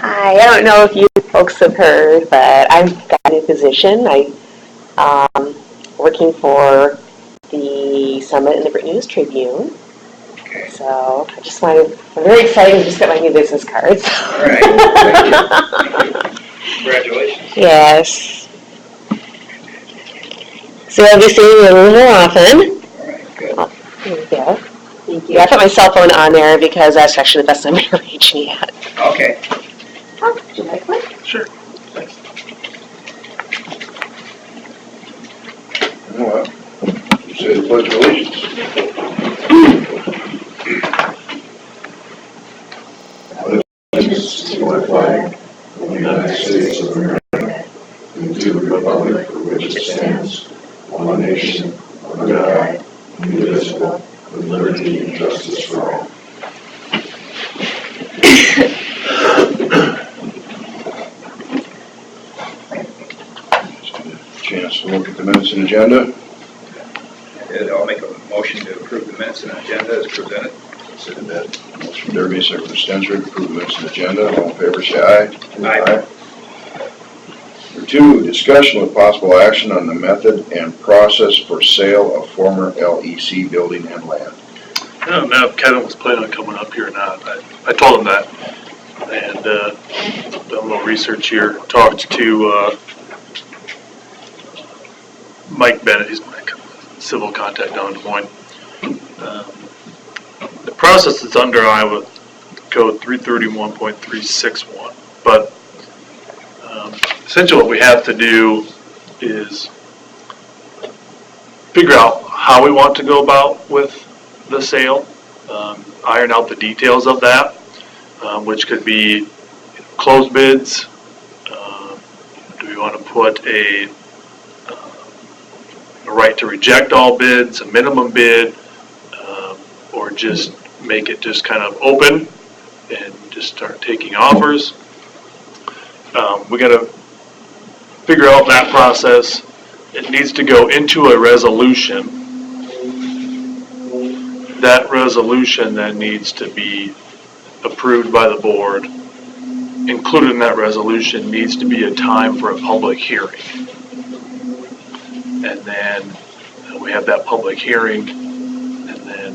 Hi, I don't know if you folks have heard, but I've got a new position. I'm working for the Summit and the Brittany News Tribune. Okay. So I'm very excited to just get my new business cards. All right. Thank you. Thank you. Congratulations. Yes. So I'll be seeing you a little more often. All right, good. Oh, there you go. Thank you. I put my cell phone on there because that's actually the best number to reach me at. Okay. Oh, would you like one? Sure. Thanks. Well, you say the Pledge of Allegiance. Allegiance to the flag of the United States of America and to the republic for which it stands, one nation, under God, indivisible, with liberty and justice for all. Chance to look at the minutes and agenda. I'll make a motion to approve the minutes and agenda as presented. Second that. Motion from Derby, second from Stenser, to approve the minutes and agenda. All in favor, say aye. Aye. Number 2, discussion with possible action on the method and process for sale of former LEC building and land. I don't know if Kevin was planning on coming up here or not. I told him that. And done a little research here. Talked to Mike Bennett. He's my civil contact down in Des Moines. The process is under Iowa Code 331.361. But essentially what we have to do is figure out how we want to go about with the sale, iron out the details of that, which could be closed bids. Do we want to put a right to reject all bids, a minimum bid, or just make it just kind of open and just start taking offers? We got to figure out that process. It needs to go into a resolution. That resolution then needs to be approved by the board. Included in that resolution needs to be a time for a public hearing. And then we have that public hearing, and then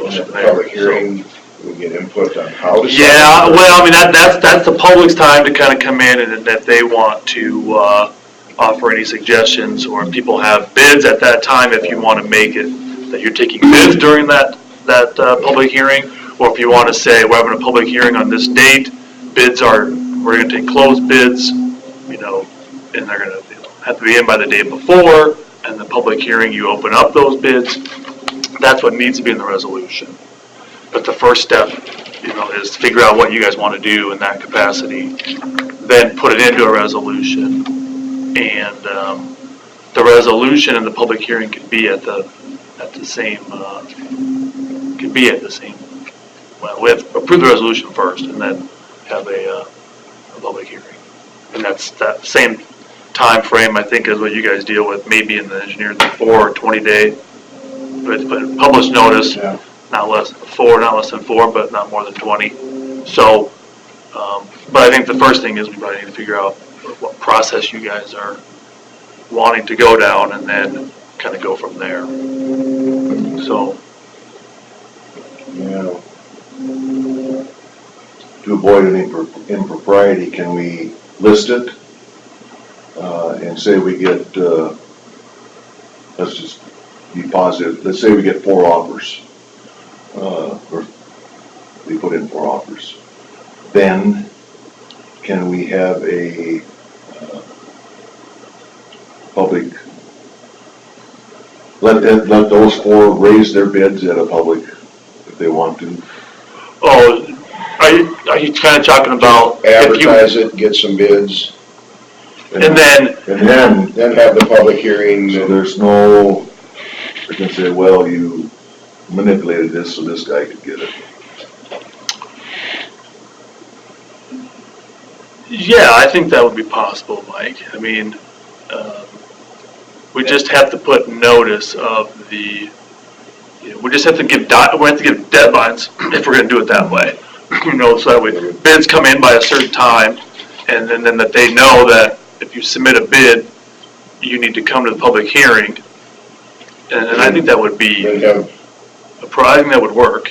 In the public hearing, we get input on how to sell. yeah, well, I mean, that's the public's time to kind of come in, and if they want to offer any suggestions, or if people have bids at that time, if you want to make it that you're taking bids during that public hearing, or if you want to say we're having a public hearing on this date, we're going to take closed bids, and they're going to have to be in by the day before, and the public hearing, you open up those bids. That's what needs to be in the resolution. But the first step, is to figure out what you guys want to do in that capacity, then put it into a resolution, and the resolution and the public hearing could be at the same. Well, we have to approve the resolution first, and then have a public hearing, and that's that same time frame, I think, is what you guys deal with, maybe in the engineering 4 or 20 day, but published notice, Yeah. not less than 4, but not more than 20. So, but I think the first thing is we probably need to figure out what process you guys are wanting to go down, and then kind of go from there. So, Yeah. To avoid any impropriety, can we list it and say we get, let's just be positive, let's say we get 4 offers, or we put in 4 offers. Then can we have a public, let those 4 raise their bids at a public if they want to? oh, are you kind of talking about Advertise it, get some bids, and then then have the public hearing. So there's no, they can say, well, you manipulated this so this guy could get it. yeah, I think that would be possible, Mike. I mean, we just have to put notice of the. We just have to give deadlines if we're going to do it that way. So that way bids come in by a certain time, and then that they know that if you submit a bid, you need to come to the public hearing. And I think that would be, Then I think that would work.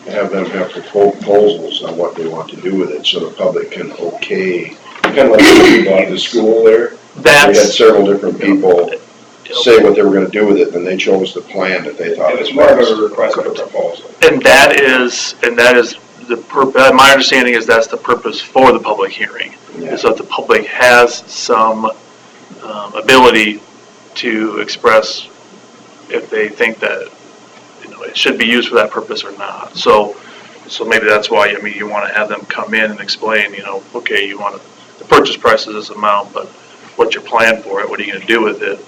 have them have proposals on what they want to do with it, so the public can okay, kind of like we bought the school there. We had That's, several different people say what they were gonna do with it, and they chose the plan that they thought It was was more of best. a request for proposal. and that is the purpose, my understanding is that's the purpose for the public hearing. Yeah. So that the public has some ability to express if they think that, it should be used for that purpose or not. So maybe that's why, you want to have them come in and explain, okay, you want the purchase price is this amount, but what's your plan for it? What are you going to do with it?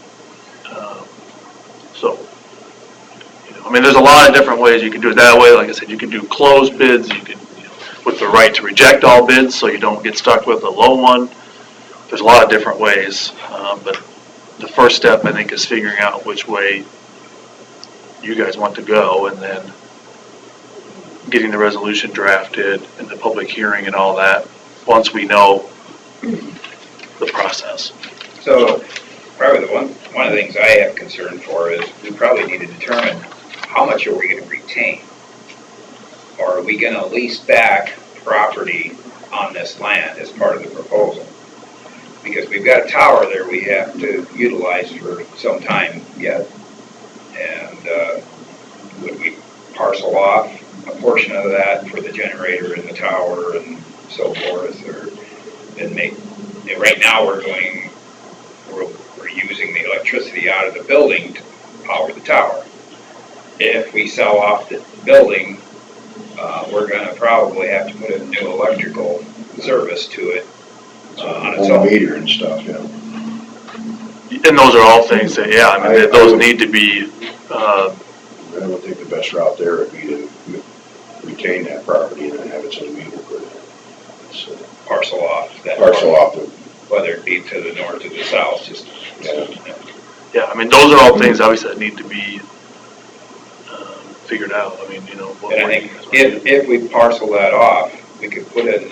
There's a lot of different ways you can do it that way. Like I said, you can do closed bids, you can, with the right to reject all bids, so you don't get stuck with a low one. There's a lot of different ways, but the first step, I think, is figuring out which way you guys want to go, and then getting the resolution drafted and the public hearing and all that, once we know the process. So probably one of the things I have concern for is we probably need to determine how much are we going to retain? Or are we going to lease back property on this land as part of the proposal? Because we've got a tower there we have to utilize for some time yet. And would we parcel off a portion of that for the generator and the tower and so forth? Right now we're using the electricity out of the building to power the tower. If we sell off the building, we're going to probably have to put a new electrical service to it on its Whole own. meter and stuff, And those are all things that, those need to be, I would think the best route there would be to retain that property and then have its own meter put in. So, Parcel off that. parcel off the, Whether it be to the north or the south, just. those are all things obviously that need to be figured out. What And I think if we parcel that off, we could put in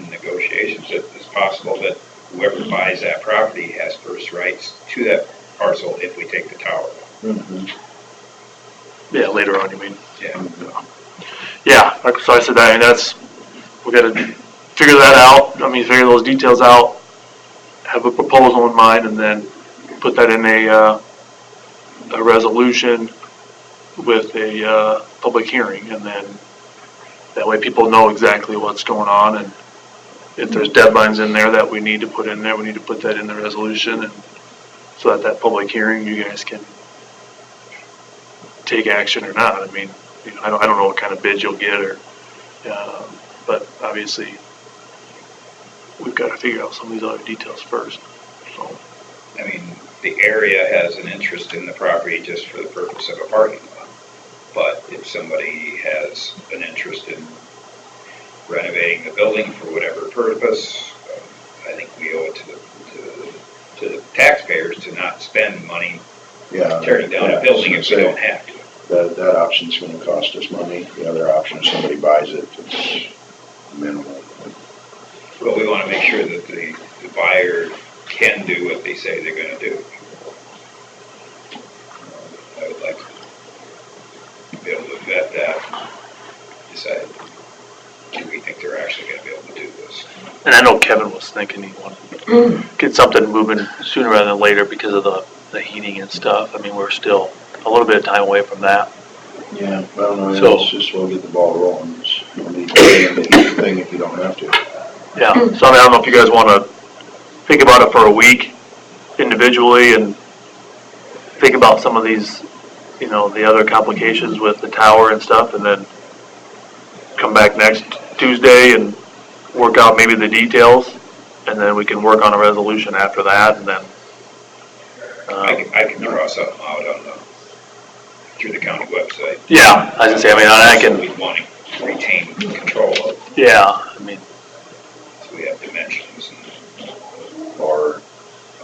negotiations that it's possible that whoever buys that property has first rights to that parcel if we take the tower. Yeah, later on, you mean? Yeah. Yeah, so I said that, we gotta figure that out, figure those details out, have a proposal in mind, and then put that in a resolution with a public hearing, and then that way people know exactly what's going on, and if there's deadlines in there that we need to put in there, we need to put that in the resolution, and so that public hearing, you guys can take action or not. I don't know what kind of bids you'll get, but obviously we've got to figure out some of these other details first. So. The area has an interest in the property just for the purpose of a parking lot. But if somebody has an interest in renovating the building for whatever purpose, I think we owe it to the taxpayers to not spend money tearing down a building if we don't have to. that option's gonna cost us money. The other option, if somebody buys it, it's minimal. But we want to make sure that the buyer can do what they say they're going to do. I would like to be able to vet that, decide, do we think they're actually going to be able to do this? And I know Kevin was thinking he wanted to get something moving sooner rather than later because of the heating and stuff. We're still a little bit of time away from that. Yeah, I don't know, So- it's just, we'll get the ball rolling. It's no need to pay in the heat thing if you don't have to. Yeah, so I don't know if you guys want to think about it for a week individually and think about some of these, the other complications with the tower and stuff, and then come back next Tuesday and work out maybe the details, and then we can work on a resolution after that, and then. I can draw something out through the county website. Yeah, I was gonna say, I can, We want to retain control of, yeah, so we have dimensions and. Or,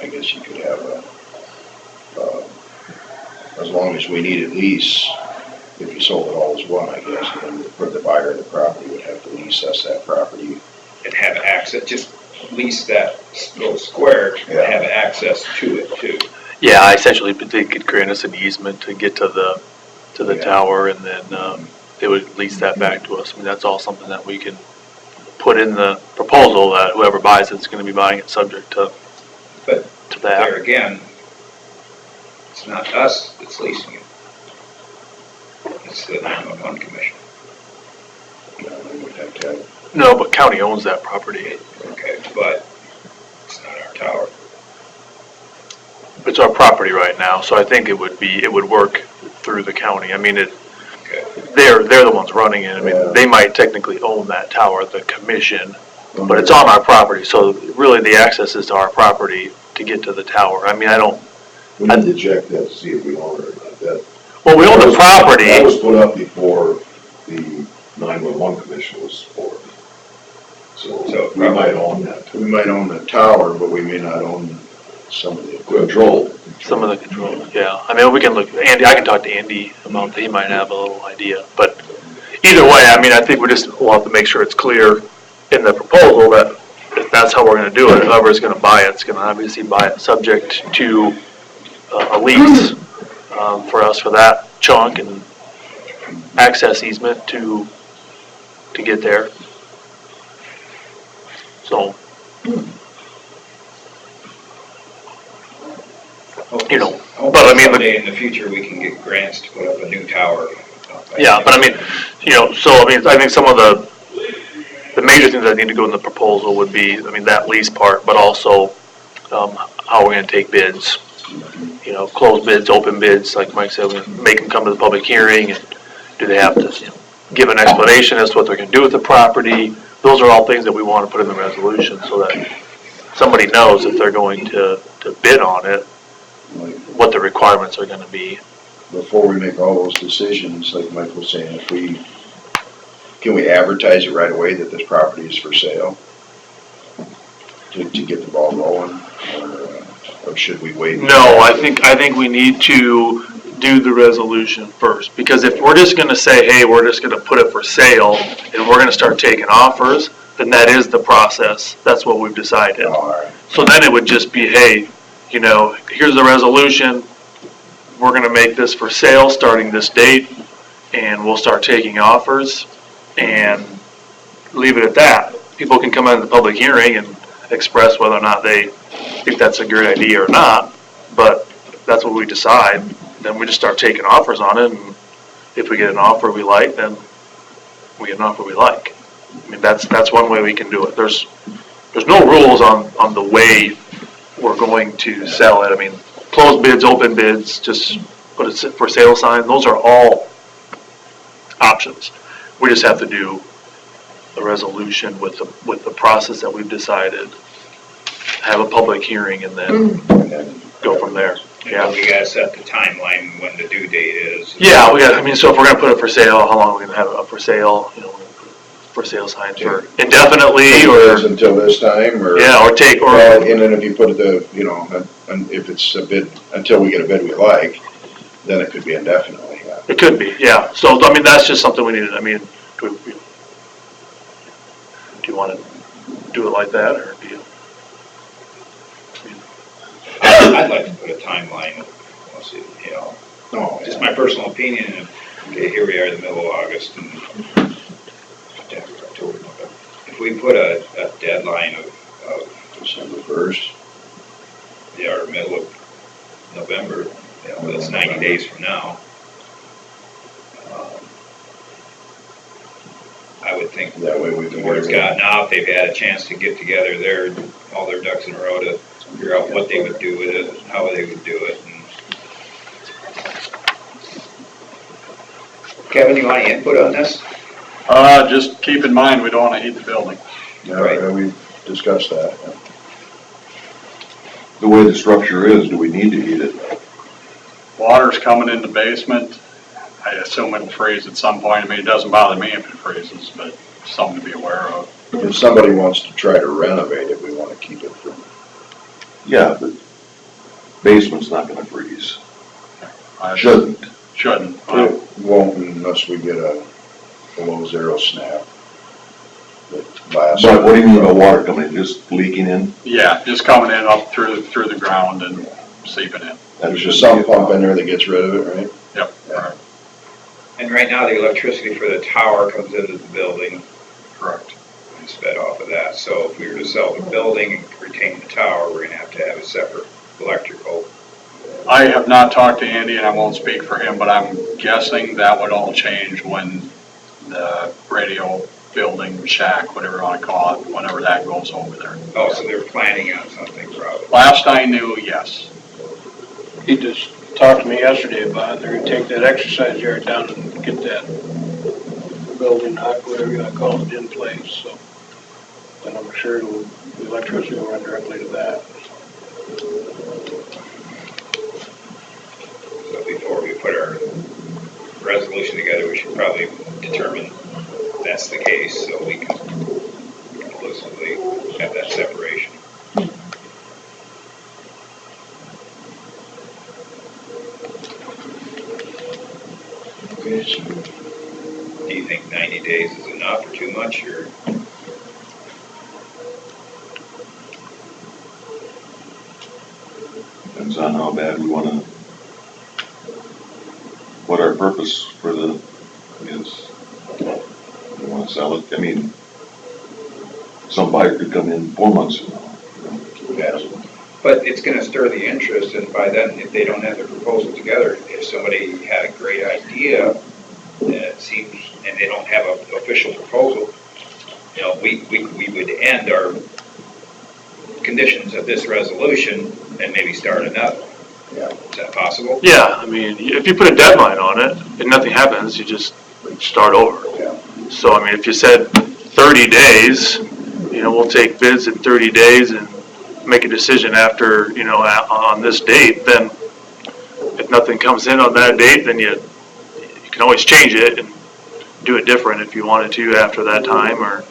I guess you could have as long as we need at least, if you sold it all as one, I guess, then the buyer of the property would have to lease us that property. And have access, just lease that little square, and Yeah. have access to it too. Yeah, essentially, but they could grant us an easement to get to the Yeah. tower, and then, they would lease that back to us. I mean, that's all something that we can put in the proposal, that whoever buys it's gonna be buying it subject to But that. there again, it's not us that's leasing it. It's the 911 commission. We would have to have, No, but county owns that property. Okay, but it's not our tower. It's our property right now, so I think it would work through the county. I mean, Okay. they're the ones running it. I Yeah. mean, they might technically own that tower, the commission, but it's on our property, so really the access is to our property to get to the tower. I mean, We need to check that to see if we own it or not. That, well, we own the property. that was put up before the 911 commission was formed. So we might own that. we might own the tower, but we may not own some of the equipment. Control. Some of the control, yeah. I mean, we can look, Andy, I can talk to Andy about that, he might have a little idea. But either way, I mean, I think we'll have to make sure it's clear in the proposal that if that's how we're gonna do it, whoever's gonna buy it's gonna obviously buy it subject to a lease, for us for that chunk and access easement to get there. So, you know, but I mean, Someday in the future, we can get grants to put up a new tower. yeah, but I mean, you know, so I mean, I think some of the major things that need to go in the proposal would be, I mean, that lease part, but also, how we're gonna take bids. You know, closed bids, open bids, like Mike said, we make them come to the public hearing, and do they have to, you know, give an explanation as to what they're gonna do with the property? Those are all things that we wanna put in the resolution, so that somebody knows if they're going to bid on it, Like, what the requirements are gonna be. before we make all those decisions, like Mike was saying, can we advertise it right away that this property is for sale? To get the ball rolling, or should we wait? No, I think we need to do the resolution first, because if we're just gonna say, hey, we're just gonna put it for sale, and we're gonna start taking offers, then that is the process, that's what we've decided. All right. So then it would just be, hey, you know, here's the resolution, we're gonna make this for sale starting this date, and we'll start taking offers, and leave it at that. People can come out of the public hearing and express whether or not they think that's a good idea or not, but if that's what we decide, then we just start taking offers on it, and if we get an offer we like, then we get an offer we like. I mean, that's one way we can do it. There's no rules on the way we're going to sell it. I mean, closed bids, open bids, just put a for sale sign, those are all options. We just have to do a resolution with the process that we've decided, have a public hearing, and then go from there. Yeah, we gotta set the timeline when the due date is. Yeah, I mean, so if we're gonna put it for sale, how long are we gonna have it up for sale, you know, for sale signs for indefinitely, or, Until this time, or? yeah, or take, or, Well, and then if you put the, you know, and if it's a bid, until we get a bid we like, then it could be indefinitely, yeah. it could be, yeah. So, I mean, that's just something we need, I mean, do you wanna do it like that, or do you? I'd like to put a timeline, let's see, you know, No, just my personal opinion, okay, here we are in the middle of August, and September, October, November. If we put a deadline of, December 1st. yeah, or middle of November, you know, that's 90 days from now. I would think That way we the can. word's gotten out, they've had a chance to get together all their ducks in a row to figure out what they would do with it, how they would do it. And Kevin, you want any input on this? Just keep in mind, we don't want to heat the building. Yeah, right, we discussed that. Yeah. The way the structure is, do we need to heat it? Water's coming in the basement. I assume it'll freeze at some point. I mean, it doesn't bother me if it freezes, but something to be aware of. If somebody wants to try to renovate it, we want to keep it from, Yeah, but basement's not gonna freeze. I Shouldn't. Shouldn't. It won't unless we get a below zero snap. That lasts. But what do you mean by water coming in, just leaking in? Yeah, just coming in up through the ground and seeping in. That There's should a be sump a pump problem. in there that gets rid of it, right? Yep. Yeah. And right now, the electricity for the tower comes into the building Correct. and is fed off of that. So if we were to sell the building and retain the tower, we're gonna have to have a separate electrical. I have not talked to Andy, and I won't speak for him, but I'm guessing that would all change when the radio building shack, whatever you want to call it, whenever that goes over there. Oh, so they're planning on something probably. Last I knew, yes. He just talked to me yesterday about it. They're gonna take that exercise yard down and get that building, whatever you wanna call it, in place, so. And I'm sure the electricity will run directly to that. So before we put our resolution together, we should probably determine that's the case, so we can conclusively have that separation. Do you think 90 days is enough or too much, or? Depends on how bad we wanna, what our purpose for the, is. We wanna sell it, I mean, some buyer could come in 4 months from now. Yes. But it's gonna stir the interest, and by then, if they don't have their proposal together, if somebody had a great idea, and it seems, and they don't have an official proposal, you know, we would end our conditions of this resolution and maybe start another. Yeah. Is that possible? Yeah, I mean, if you put a deadline on it and nothing happens, you just start over. Yeah. So, I mean, if you said 30 days, you know, we'll take bids in 30 days and make a decision after, you know, on this date, then if nothing comes in on that date, then you can always change it and do it different if you wanted to after that time, or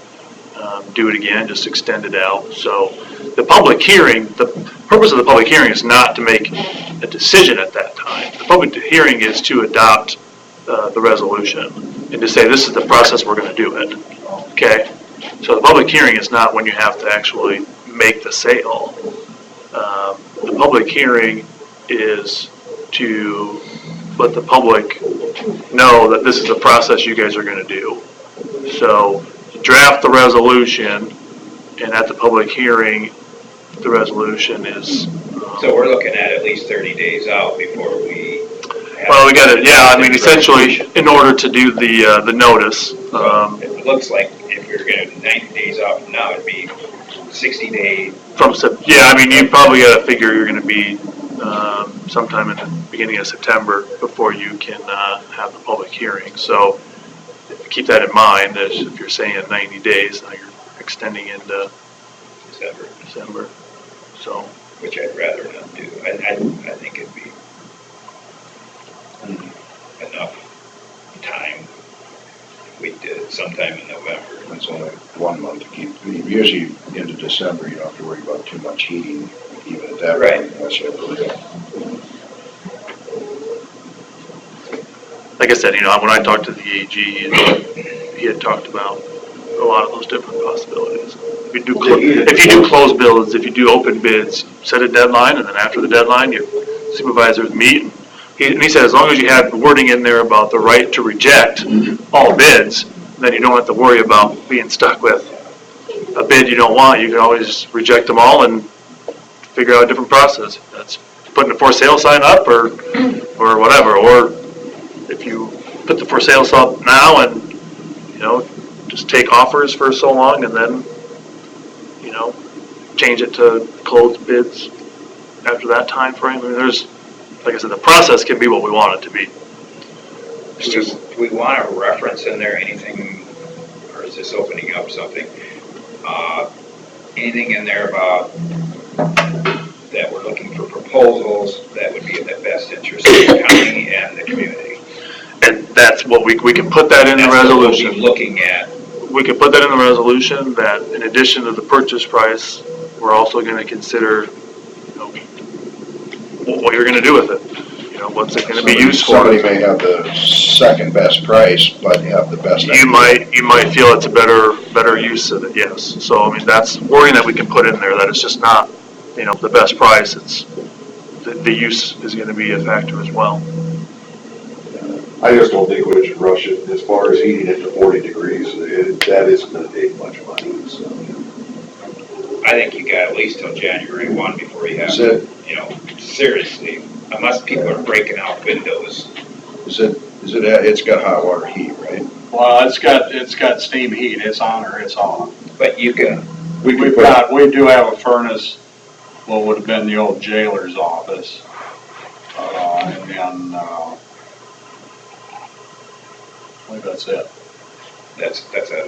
do it again, just extend it out. So the public hearing, the purpose of the public hearing is not to make a decision at that time. The public hearing is to adopt the resolution and to say, this is the process we're going to do it, okay? So the public hearing is not when you have to actually make the sale. The public hearing is to let the public know that this is the process you guys are going to do. So draft the resolution, and at the public hearing, the resolution is. So we're looking at least 30 days out before we have. Well, we got to, yeah, I mean, essentially, in order to do the notice. It looks like if we were gonna 90 days out from now, it'd be 60 days. Yeah, I mean, you probably got to figure you're going to be sometime in the beginning of September before you can have the public hearing. So keep that in mind, as if you're saying 90 days, now you're extending into December. So. Which I'd rather not do. I think it'd be enough time if we did it sometime in November. It's only 1 month to keep, usually into December, you don't have to worry about too much heating, even at that Right. point, unless you have to. Like I said, you know, when I talked to the AG, he had talked about a lot of those different possibilities. If you do closed builds, if you do open bids, set a deadline, and then after the deadline, your supervisors meet. And he said, as long as you have wording in there about the right to reject all bids, then you don't have to worry about being stuck with a bid you don't want. You can always reject them all and figure out a different process. That's putting a for sale sign up or whatever. Or if you put the for sale sign up now and, you know, just take offers for so long and then, you know, change it to closed bids after that time frame. I mean, there's, like I said, the process can be what we want it to be. It's just, Do we want a reference in there, anything, or is this opening up something? Anything in there about that we're looking for proposals that would be in the best interest of the county and the community? and that's what we can put that in the That's what we'll resolution. be looking at. We can put that in the resolution, that in addition to the purchase price, we're also gonna consider, you know, what you're gonna do with it. You what's it gonna be used for? Somebody may have the second best price, but have the best. You might feel it's a better use of it, yes. So, I mean, that's wording that we can put in there, that it's just not, the best price, it's, the use is gonna be a factor as well. I just don't think we should rush it as far as heating it to 40 degrees. That isn't gonna take much money, so. I think you got at least till January 1 before you have, Is it, seriously, unless people are breaking out windows. it's got hot water heat, right? Well, it's got steam heat, it's on or it's off. But you can, We could We do have a furnace, what would have been the old jailer's office. And then, I think that's it, that's a,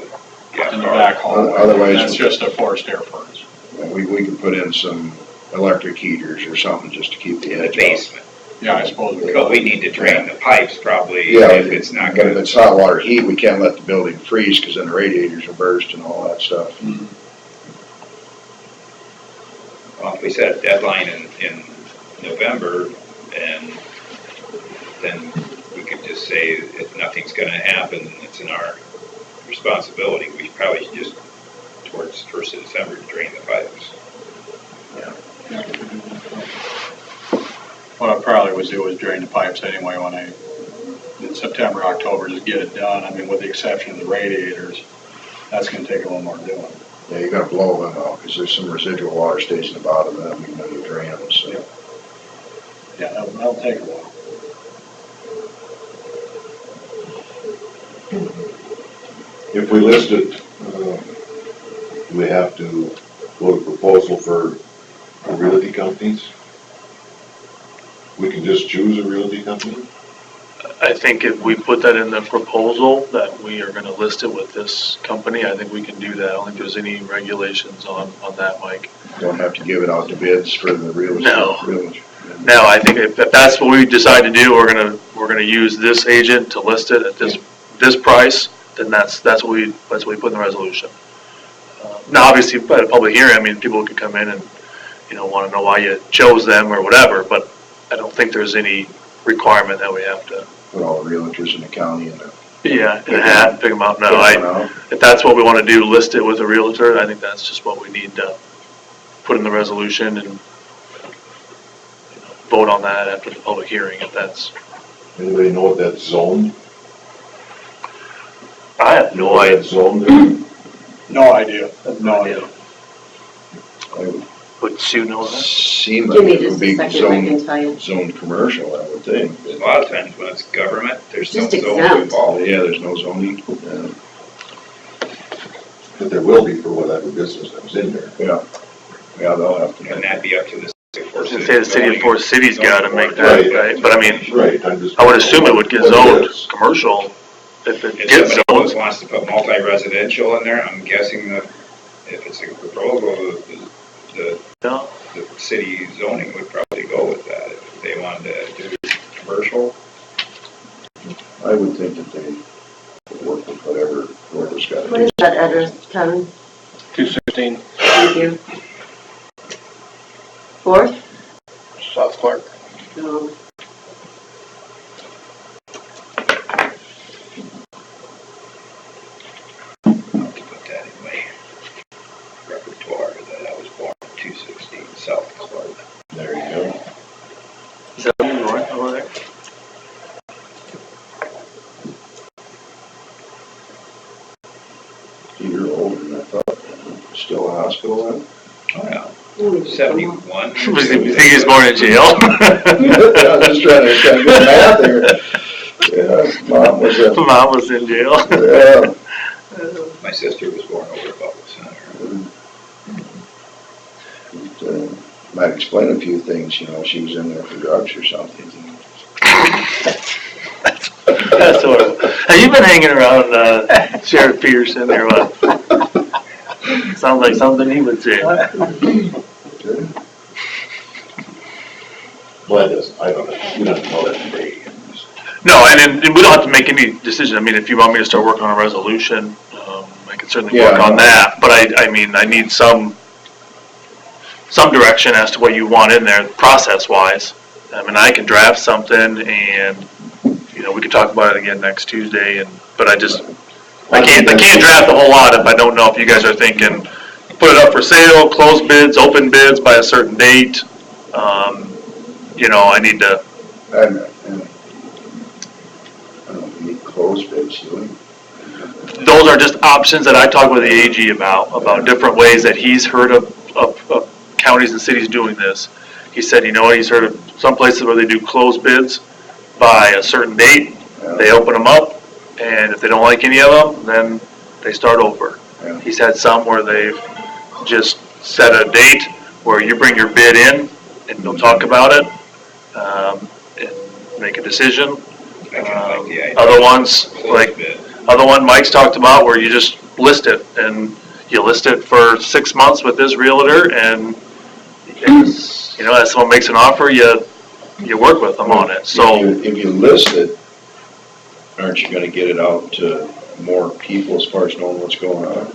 in the back hallway. Otherwise- That's just a forced air furnace. we could put in some electric heaters or something just to keep the in the edge off. basement. Yeah, I suppose we But we could. need to drain the pipes probably Yeah, if it's not But if gonna, it's hot water heat, we can't let the building freeze because then the radiators will burst and all that stuff. well, if we set a deadline in November, and then we could just say if nothing's gonna happen, it's in our responsibility, we probably should just, towards 1st of December, drain the pipes. What I probably would do is drain the pipes anyway in September, October, just get it done. I mean, with the exception of the radiators, that's gonna take a little more doing. Yeah, you gotta blow them out because there's some residual water stays in the bottom of them, even though you drain them, so. Yeah, that'll take a while. If we list it, we have to go to proposal for realty companies. We can just choose a realty company. I think if we put that in the proposal, that we are gonna list it with this company, I think we can do that. I don't think there's any regulations on that, Mike. Don't have to give it out to bids for the real estate. No. No, I think if that's what we decide to do, we're gonna use this agent to list it at this price, then that's what we put in the resolution. Now, obviously, at a public hearing, I mean, people could come in and, wanna know why you chose them or whatever, but I don't think there's any requirement that we have to. Put all the realtors in the county in a. Yeah, in a hat and pick them out. No, pick one out. if that's what we wanna do, list it with a realtor, I think that's just what we need to put in the resolution and vote on that after the public hearing, if that's. Anybody know what that's zoned? I have no What idea. that's zoned? No idea, no idea. I would Would Sue know that? seem like Give me it would just a be second, I can tell you. zoned commercial, I would think. A lot of times when it's government, there's no Just zoning exempt. involved. Yeah, there's no zoning. Yeah. But there will be for whatever business that was in there. Yeah, they'll have to. And that'd be up to the city of Fort I was gonna City. say the city of Fort City's gotta make that, Right. right? But I mean, Right, I'm just. I would assume it would get What zoned is. commercial if it If gets somebody zoned. wants to put multi-residential in there, I'm guessing that if it's a proposal, the Yeah. the city zoning would probably go with that. If they wanted to do commercial, I would think that they would work with whoever's got What it. is that address, Kevin? 216 Thank you. Fourth? South Clark. No. I'll have to put that in my repertoire that I was born in 216 South Clark. There you go. Is that north over there? You're older than I thought. Still a hospital then? Oh, yeah. Mm, 71. Was he, you think he was born in jail? I was just trying to get math there. Yeah, mom was a, Mom was in jail. yeah. My sister was born over at Buffalo Center. Might explain a few things, she was in there for drugs or something. That's horrible. Have you been hanging around Sheriff Peterson or what? Sounds like something he would say. Well, it doesn't, I don't know, we don't know that today. No, and we don't have to make any decision. I mean, if you want me to start working on a resolution, I can certainly work Yeah. on that. But I mean, I need some direction as to what you want in there, process-wise. And I can draft something and, we could talk about it again next Tuesday but I can't draft a whole lot if I don't know if you guys are thinking, put it up for sale, close bids, open bids by a certain date. I need to, And I don't need closed bids, do we? those are just options that I talked with the AG about different ways that he's heard of counties and cities doing this. He said, he's heard of some places where they do closed bids by a certain date, they open them up, and if they don't like any of them, then they start over. Yeah. He's had some where they've just set a date where you bring your bid in and they'll talk about it, and make a decision. I kinda like the idea. Other ones, Closed bid. other one Mike's talked about where you just list it and you list it for 6 months with this realtor and, as someone makes an offer, you work with them on it, so. If you list it, aren't you gonna get it out to more people as far as knowing what's going on?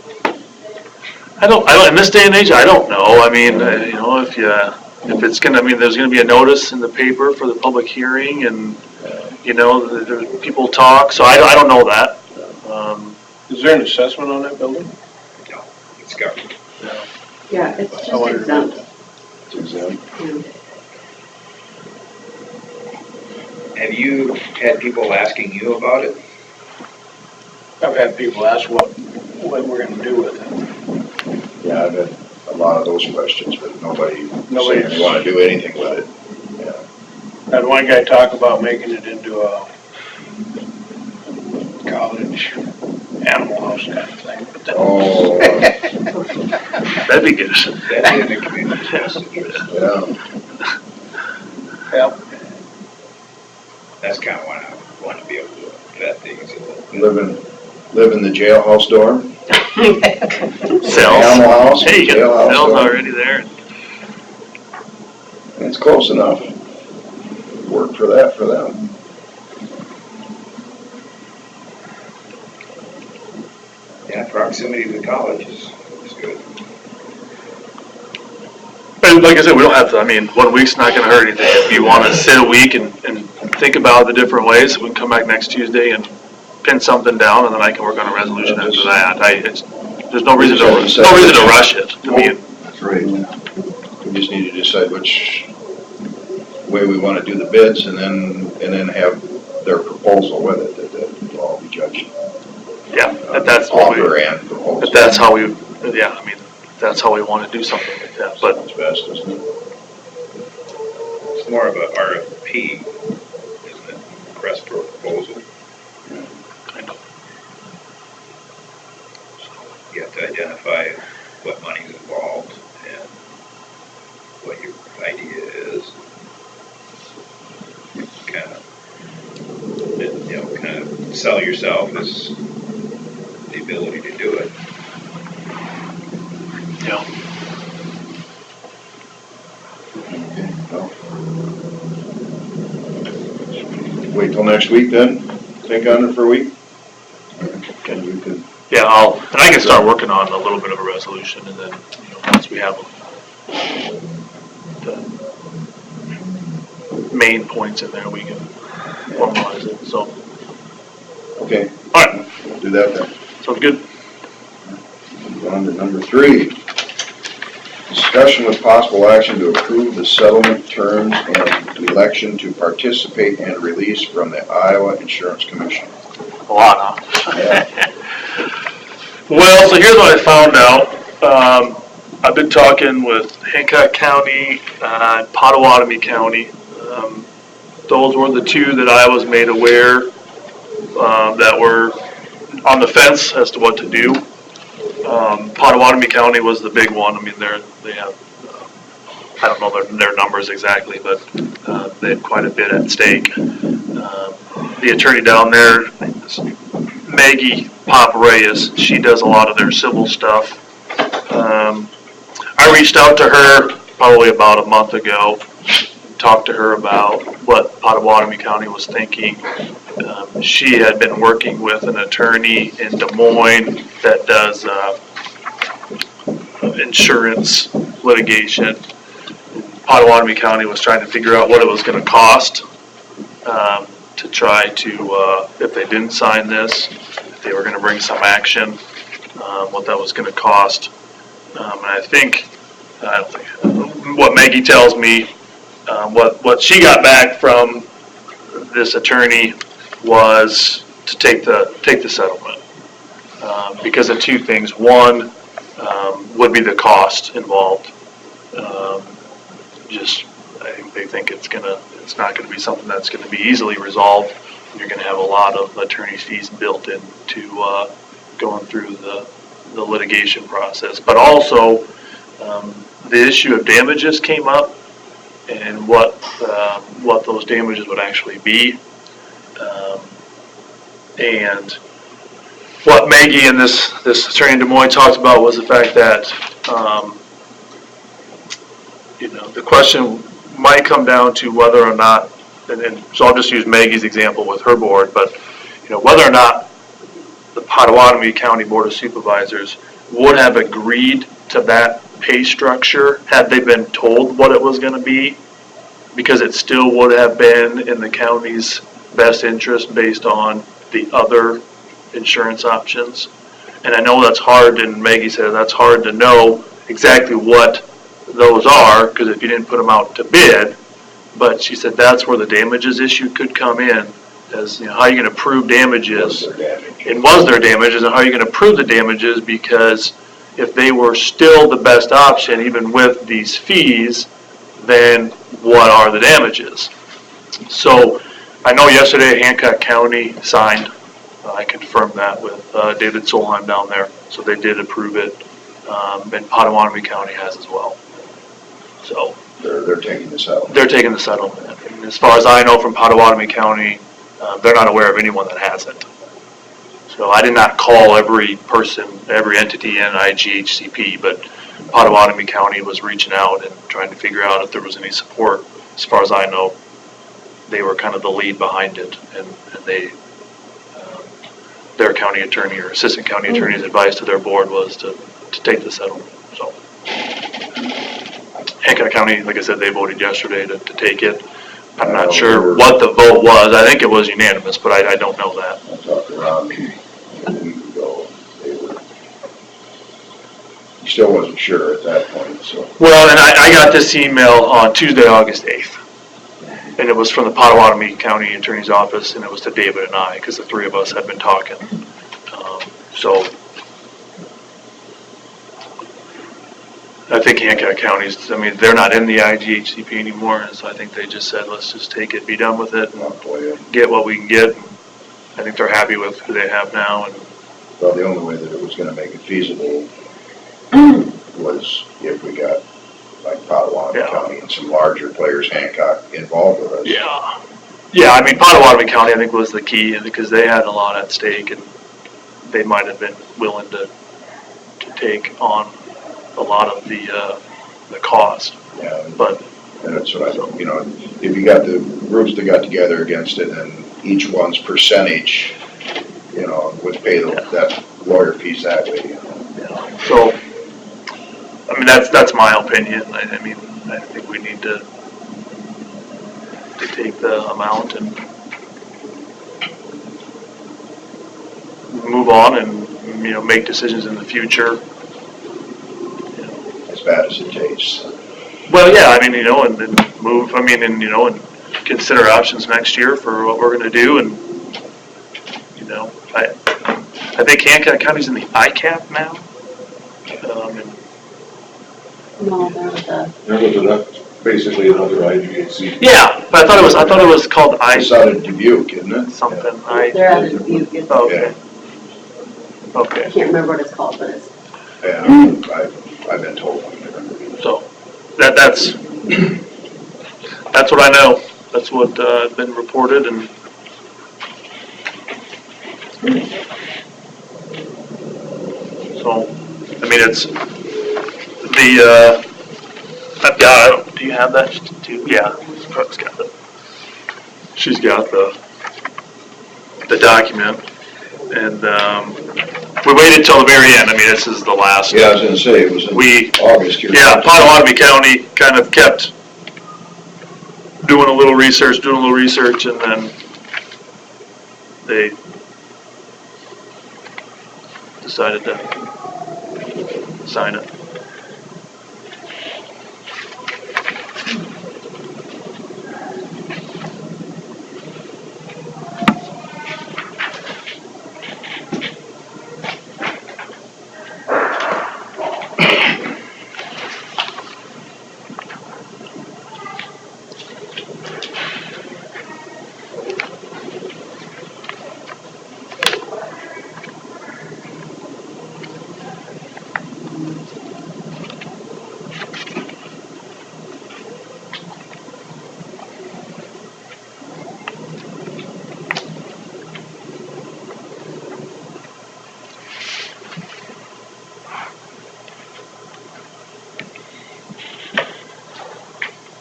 I don't, in this day and age, I don't know. I mean, if it's gonna, there's gonna be a notice in the paper for the public hearing and, there's people talk, so I don't know that. Is there an assessment on that building? No, it's government. Yeah, it's just I wondered about exempt. It's exempt. Yeah. Have you had people asking you about it? I've had people ask what we're gonna do with it. Yeah, I've had a lot of those questions, but nobody Nobody- saying they wanna do anything with it. Yeah. Had one guy talk about making it into a college animal house kind of thing. But then- Oh, That'd be good. That's in the community best interest. yeah. Yep. That's kinda what I want to be able to vet things a little. Live in the jailhouse dorm? Cells. Animal house, Hey, you got jailhouse cells dorm. already there. It's close enough. Work for them. Yeah, proximity to the college is good. But like I said, we don't have to, 1 week's not gonna hurt anything. If you wanna sit a week and think about the different ways, we can come back next Tuesday and pin something down, and then I can work on a resolution after that. There's no reason to rush it. That's right. We just need to decide which way we wanna do the bids and then have their proposal with it, that will all be judged. Yeah, that's what we, Offer and proposal. but that's how we, that's how we wanna do something like that, but. Sounds best, isn't it? It's more of a RFP, isn't it? Request for proposal. Kind of. You have to identify what money's involved and what your idea is. Kind of sell yourself as the ability to do it. Yeah. Okay, well. Wait till next week then? Think on it for a week? And you can, Yeah, and I can start working on a little bit of a resolution, and then, once we have the main points in there, we can formalize it, so. okay, All right, we'll do that then. sounds good. On to number 3. Discussion with possible action to approve the settlement terms and election to participate and release from the Iowa Insurance Commission. A lot, huh? Yeah. Well, so here's what I found out. I've been talking with Hancock County and Pottawatomie County. Those were the two that I was made aware that were on the fence as to what to do. Pottawatomie County was the big one. They have, I don't know their numbers exactly, but they have quite a bit at stake. The attorney down there, Maggie Pop Reyes, she does a lot of their civil stuff. I reached out to her probably about a month ago, talked to her about what Pottawatomie County was thinking. She had been working with an attorney in Des Moines that does insurance litigation. Potawatomi County was trying to figure out what it was gonna cost, to try to, if they didn't sign this, if they were gonna bring some action, what that was gonna cost. And I don't think, what Maggie tells me, what she got back from this attorney was to take the settlement. Because of two things. One, would be the cost involved. I think they think it's not gonna be something that's gonna be easily resolved. You're gonna have a lot of attorney's fees built into, going through the litigation process. But also, the issue of damages came up and what those damages would actually be. And what Maggie and this attorney in Des Moines talked about was the fact that, the question might come down to whether or not, and so I'll just use Maggie's example with her board, but, whether or not the Potawatomi County Board of Supervisors would have agreed to that pay structure had they been told what it was gonna be, because it still would have been in the county's best interest based on the other insurance options. And I know that's hard, and Maggie said that's hard to know exactly what those are, because if you didn't put them out to bid, but she said that's where the damages issue could come in, as, how are you gonna prove damages? And was there damages, and how are you gonna prove the damages, because if they were still the best option, even with these fees, then what are the damages? So, I know yesterday Hancock County signed, I confirmed that with David Solheim down there, so they did approve it, and Potawatomi County has as well. So. They're taking the settlement. They're taking the settlement. And as far as I know from Potawatomi County, they're not aware of anyone that hasn't. So I did not call every person, every entity in IGHCP, but Potawatomi County was reaching out and trying to figure out if there was any support. As far as I know, they were kind of the lead behind it, and they, their county attorney or assistant county attorney's advice to their board was to take the settlement. So Hancock County, like I said, they voted yesterday to take it. I'm not sure what the vote was. I think it was unanimous, but I don't know that. I talked to Ron a week ago. He still wasn't sure at that point, so. Well, and I got this email on Tuesday, August 8th. And it was from the Potawatomi County Attorney's Office, and it was to David and I, because the three of us had been talking. So I think Hancock County's, they're not in the IGHCP anymore, and so I think they just said, let's just take it, be done with it, and get what we can get. I think they're happy with who they have now. And Well, the only way that it was gonna make it feasible was if we got, like, Potawatomi County and some larger players, Hancock, involved with us. Yeah, Potawatomi County, I think, was the key, and because they had a lot at stake, and they might have been willing to take on a lot of the cost. Yeah, But and that's what if you got the groups that got together against it, and each one's percentage, would pay that lawyer fees that way. So, that's my opinion. I think we need to take the amount and move on and, make decisions in the future. As bad as it tastes. Well, yeah, and move, and consider options next year for what we're gonna do, and, I think Hancock County's in the ICAP now. No, they're with the, That's basically another IGHC. Yeah, but I thought it was called It's out of Dubuque, isn't it? something, they're out of Dubuque. It's- okay. I Okay, can't remember what it's called, but it's, Yeah, I've been told one different. so, that's what I know. That's what, been reported, and so, it's the, I've got, do you have that too? Yeah, Brooke's got it. She's got the document, and, we waited till the very end. This is the last. Yeah, I was gonna say, it was in We- August here. Yeah, Potawatomi County kind of kept doing a little research, and then they decided to sign it.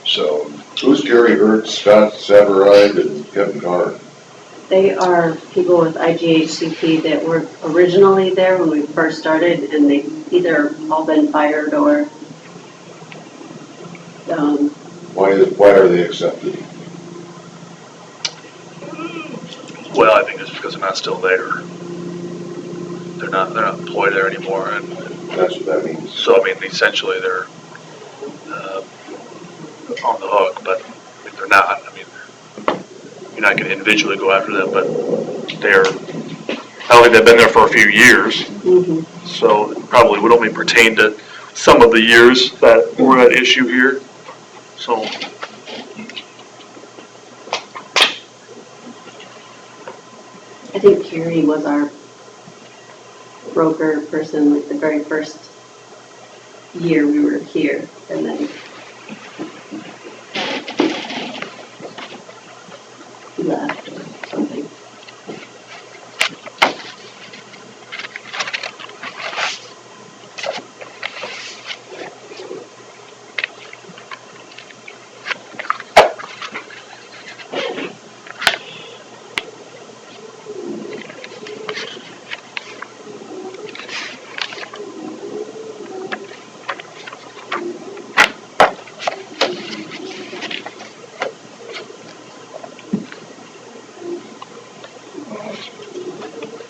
So, who's Gary Hurt, Scott Savaride, and Kevin Carr? They are people with IGHCP that were originally there when we first started, and they either all been fired or, Why are they accepted? Well, I think it's because they're not still there. They're not employed there anymore, and That's what that means. so, I mean, essentially, they're on the hook, but if they're not, I mean, you're not gonna individually go after them, but I don't think they've been there for a few years, so it probably would only pertain to some of the years that were at issue here, so. I think Carrie was our broker person, like the very first year we were here, and then he left or something.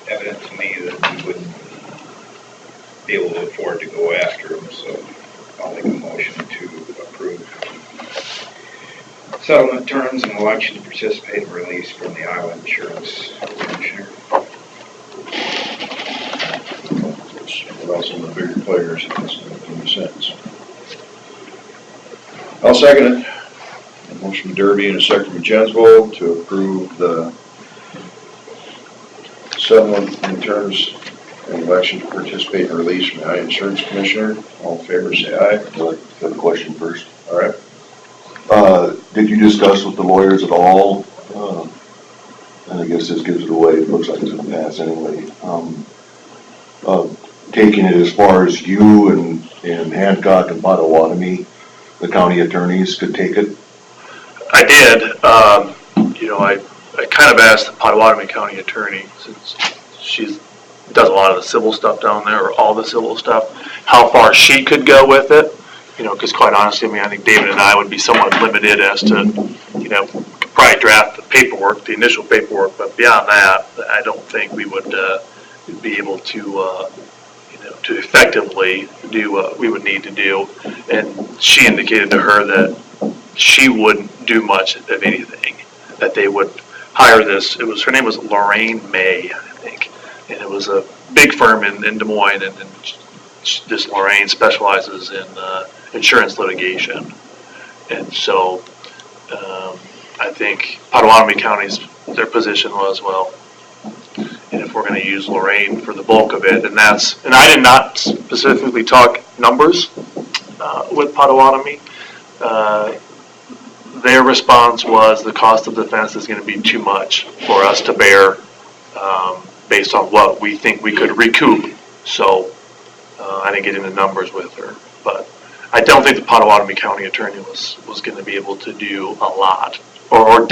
Evident to me that we wouldn't be able to afford to go after them, so I'll make a motion to approve settlement terms and election to participate in release from the Iowa Insurance Commissioner. About some of the bigger players, it doesn't make any sense. I'll second it. A motion from Derby and a second from Jensvold to approve the settlement in terms and election to participate in release from the Iowa Insurance Commissioner. All in favor, say aye. I'd like to have a question first. All right. Did you discuss with the lawyers at all? And I guess this gives it away, it looks like it's gonna pass anyway. Taking it as far as you and Hancock and Potawatomi, the county attorneys could take it? I did, I kind of asked the Potawatomi County attorney, since she does a lot of the civil stuff down there, or all the civil stuff, how far she could go with it, because quite honestly, I mean, I think David and I would be somewhat limited as to, could probably draft the paperwork, the initial paperwork, but beyond that, I don't think we would be able to, to effectively do what we would need to do. And she indicated to her that she wouldn't do much of anything, that they would hire her name was Lorraine May, I think, and it was a big firm in Des Moines, and this Lorraine specializes in insurance litigation. And so I think Potawatomi County's, their position was, well, and if we're going to use Lorraine for the bulk of it, and I did not specifically talk numbers with Potawatomi. Their response was the cost of defense is going to be too much for us to bear based on what we think we could recoup. So I didn't get into numbers with her, but I don't think the Potawatomi County attorney was going to be able to do a lot, or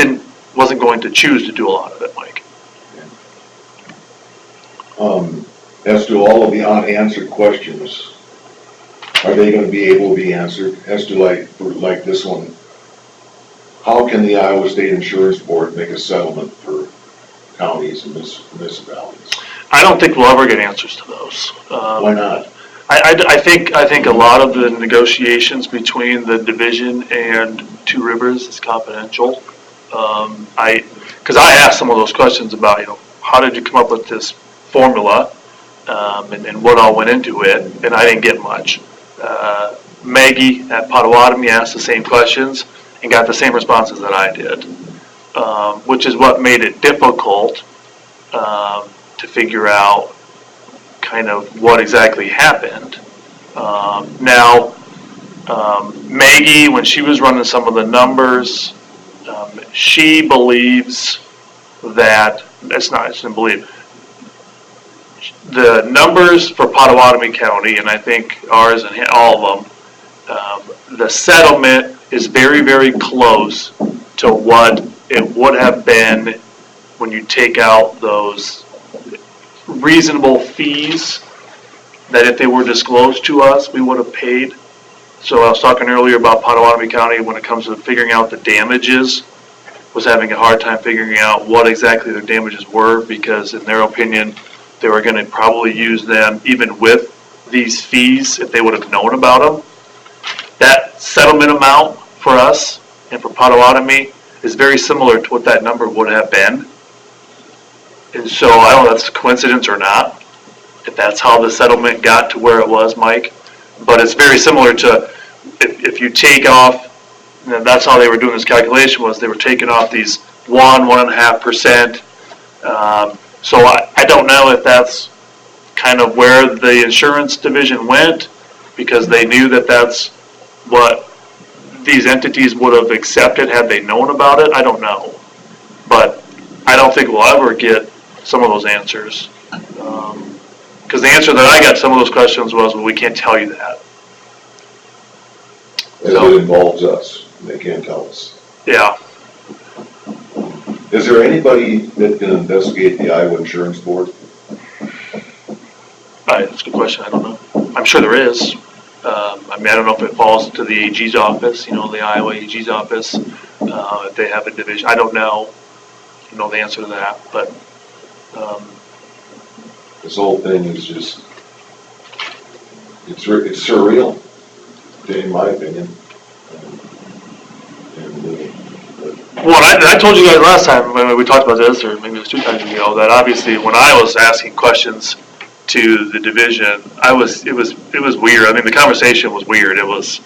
wasn't going to choose to do a lot of it, Mike. As to all of the unanswered questions, are they gonna be able to be answered? As to like this one, how can the Iowa State Insurance Board make a settlement for counties and municipalities? I don't think we'll ever get answers to those. Why not? I think a lot of the negotiations between the division and Two Rivers is confidential. Because I asked some of those questions about, how did you come up with this formula, and what all went into it, and I didn't get much. Maggie at Potawatomi asked the same questions and got the same responses that I did, which is what made it difficult to figure out kind of what exactly happened. Now, Maggie, when she was running some of the numbers, she believes that, she doesn't believe, the numbers for Potawatomi County, and I think ours and all of them, the settlement is very, very close to what it would have been when you take out those reasonable fees that if they were disclosed to us, we would have paid. So I was talking earlier about Potawatomi County when it comes to figuring out the damages, was having a hard time figuring out what exactly their damages were, because in their opinion, they were going to probably use them even with these fees if they would have known about them. That settlement amount for us and for Potawatomi is very similar to what that number would have been. And so I don't know if that's a coincidence or not, if that's how the settlement got to where it was, Mike. But it's very similar to if you take off, that's how they were doing this calculation, was they were taking off these 1.5%. So I don't know if that's kind of where the insurance division went, because they knew that that's what these entities would have accepted had they known about it. I don't know. But I don't think we'll ever get some of those answers. Because the answer that I got to some of those questions was, well, we can't tell you that. As it involves us, they can't tell us. Yeah. Is there anybody that can investigate the Iowa Insurance Board? That's a good question. I don't know. I'm sure there is. I don't know if it falls to the AG's office, the Iowa AG's office, if they have a division. I don't know the answer to that, but This whole thing is just, it's surreal, in my opinion. well, I told you guys last time when we talked about this, or maybe it was 2 times ago, that obviously when I was asking questions to the division, it was weird. I mean, the conversation was weird. It was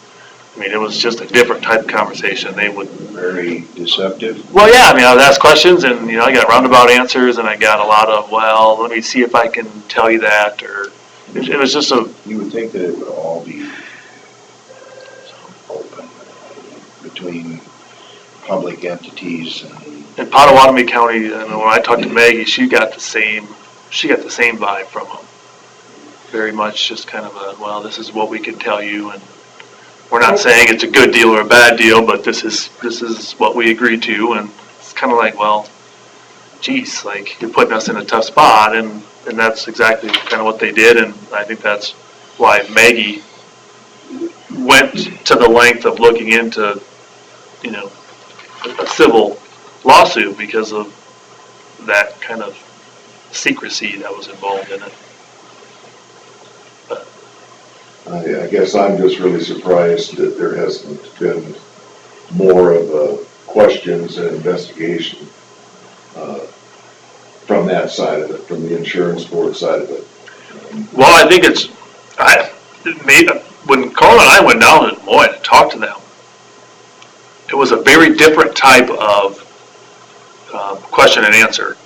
just a different type of conversation. They would Very deceptive. Well, yeah, I would ask questions, and I got roundabout answers, and I got a lot of, well, let me see if I can tell you that, or it was just a. You would think that it would all be open between public entities and. In Potawatomi County, when I talked to Maggie, she got the same vibe from them. Very much just kind of a, well, this is what we can tell you, and we're not saying it's a good deal or a bad deal, but this is what we agreed to, and it's kind of like, well, geez, like, you're putting us in a tough spot, and that's exactly kind of what they did, and I think that's why Maggie went to the length of looking into, a civil lawsuit because of that kind of secrecy that was involved in it. I guess I'm just really surprised that there hasn't been more of a questions and investigation from that side of it, from the insurance board side of it. Well, I think when Carl and I went down to Des Moines and talked to them, it was a very different type of question and answer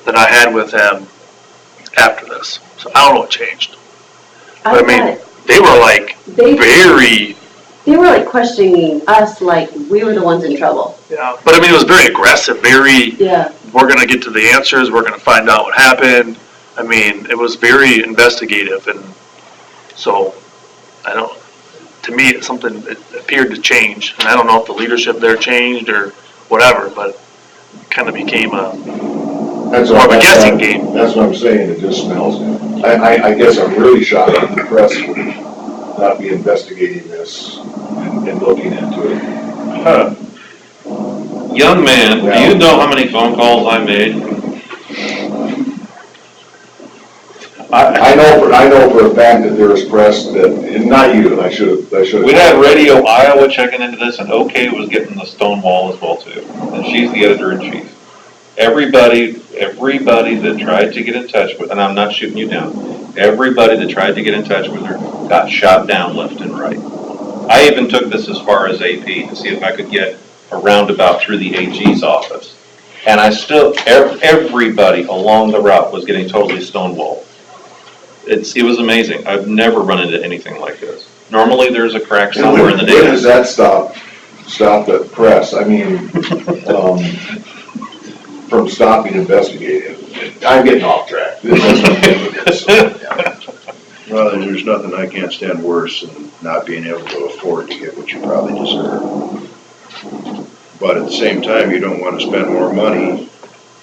than I had with them after this. So I don't know what changed. But they were like very. They were like questioning us like we were the ones in trouble. Yeah, but it was very aggressive, very. Yeah. We're going to get to the answers. We're going to find out what happened. It was very investigative, and so to me, it appeared to change, and I don't know if the leadership there changed or whatever, but it kind of became more of a guessing game. That's what I'm saying, it just smells. I guess I'm really shocked that the press would not be investigating this and looking into it. Young man, do you know how many phone calls I made? I know for a fact that there is press that, and not you, I should have. We had Radio Iowa checking into this, and OK was getting the stone wall as well too, and she's the editor-in-chief. Everybody that tried to get in touch with, and I'm not shooting you down, everybody that tried to get in touch with her got shot down left and right. I even took this as far as AP to see if I could get a roundabout through the AG's office. And I still, everybody along the route was getting totally stonewalled. It was amazing. I've never run into anything like this. Normally there's a crack somewhere in the When does data. that stop the press? I mean, from stopping investigating. I'm getting off track. Well, there's nothing I can't stand worse than not being able to afford to get what you probably deserve. But at the same time, you don't want to spend more money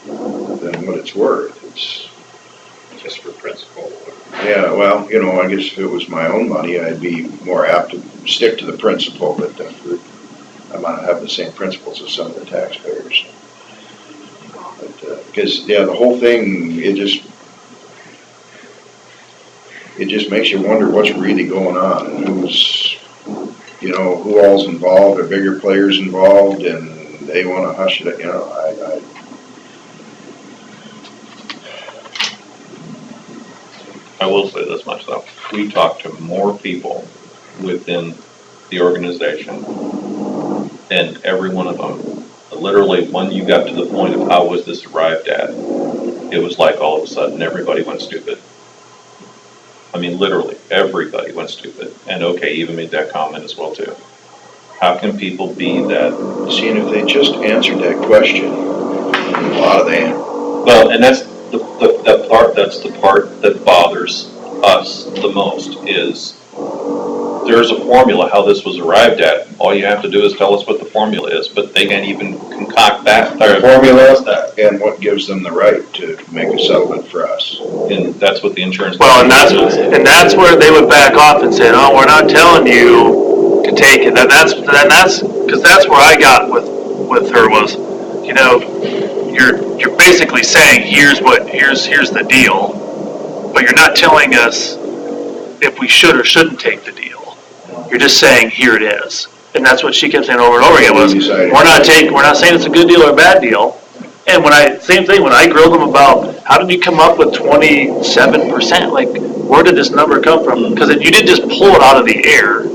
than what it's worth. It's Just for principle. Yeah, well, I guess if it was my own money, I'd be more apt to stick to the principle, but I might have the same principles as some of the taxpayers. But, because, the whole thing, it just makes you wonder what's really going on and who all's involved, or bigger players involved, and they want to hush it, I will say this much though, we talked to more people within the organization, and every one of them, literally when you got to the point of how was this arrived at, it was like all of a sudden everybody went stupid. I mean, literally, everybody went stupid, and OK even made that comment as well too. How can people be that? Seeing if they just answered that question, a lot of them. Well, and that's the part that bothers us the most is there's a formula how this was arrived at. All you have to do is tell us what the formula is, but they can't even concoct that. The formula is that, and what gives them the right to make a settlement for us. And that's what the insurance. Well, and that's where they would back off and say, "Oh, we're not telling you to take it." And that's because that's where I got with her was, you're basically saying here's the deal, but you're not telling us if we should or shouldn't take the deal. You're just saying here it is, and that's what she kept saying over and over again was we're not saying it's a good deal or a bad deal. And same thing when I grilled them about how did you come up with 27%? Like where did this number come from? Because you didn't just pull it out of the air,